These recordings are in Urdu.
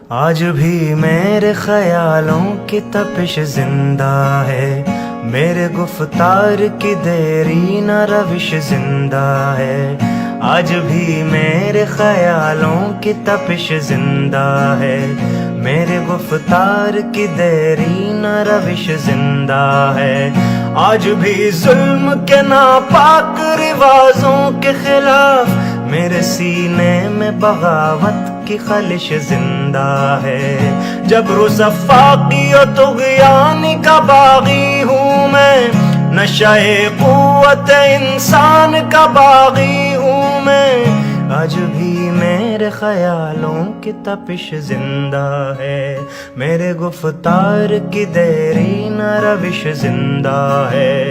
آج بھی میرے خیالوں کی تپش زندہ ہے، میرے گفتار کی دیری نہ روش زندہ ہے۔ آج بھی میرے خیالوں کی تپش زندہ ہے، میرے گفتار کی دیری نہ روش زندہ ہے۔ آج بھی ظلم کے ناپاک رواجوں کے خلاف میرے سینے میں بغاوت کی خلش زندہ ہے۔ جبر و سفاقی و طغیانی کا باغی ہوں میں، نشہ قوت انسان کا باغی ہوں میں۔ آج بھی میرے خیالوں کی تپش زندہ ہے، میرے گفتار کی دیری نہ روش زندہ ہے۔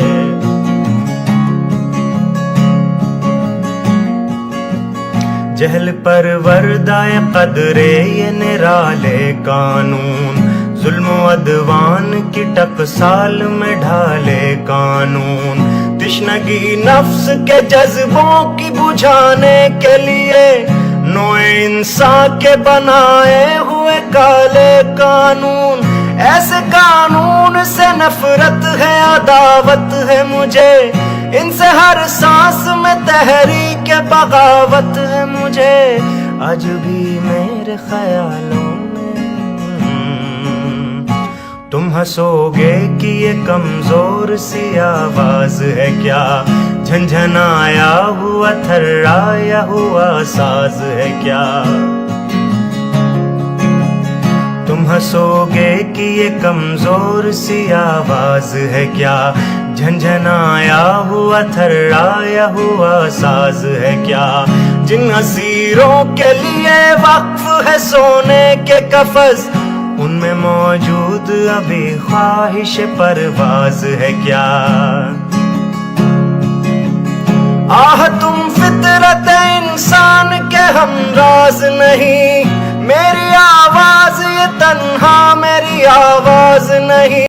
جہل پروردہ قدرے یہ نرالے قانون، ظلم و عدوان کی ٹکسال میں ڈھالے قانون۔ تشنگی نفس کے جذبوں کی بجھانے کے لیے نوع انسان کے بنائے ہوئے کالے قانون۔ ایسے قانون سے نفرت ہے، عداوت ہے مجھے، ان سے ہر سانس میں تحریک بغاوت ہے مجھے۔ آج بھی میرے خیالوں میں تم ہنسو گے کہ یہ کمزور سی آواز ہے کیا، جھنجھنایا ہوا تھرایا ہوا ساز ہے کیا۔ تم ہنسو گے کہ یہ کمزور سی آواز ہے کیا، جھنجھنایا ہوا تھرایا ہوا ساز ہے کیا۔ جن اسیروں کے لیے وقف ہے سونے کے قفس، ان میں موجود ابھی خواہش پرواز ہے کیا۔ آہ تم فطرت انسان کے ہمراز نہیں، میری آواز یہ تنہا میری آواز نہیں۔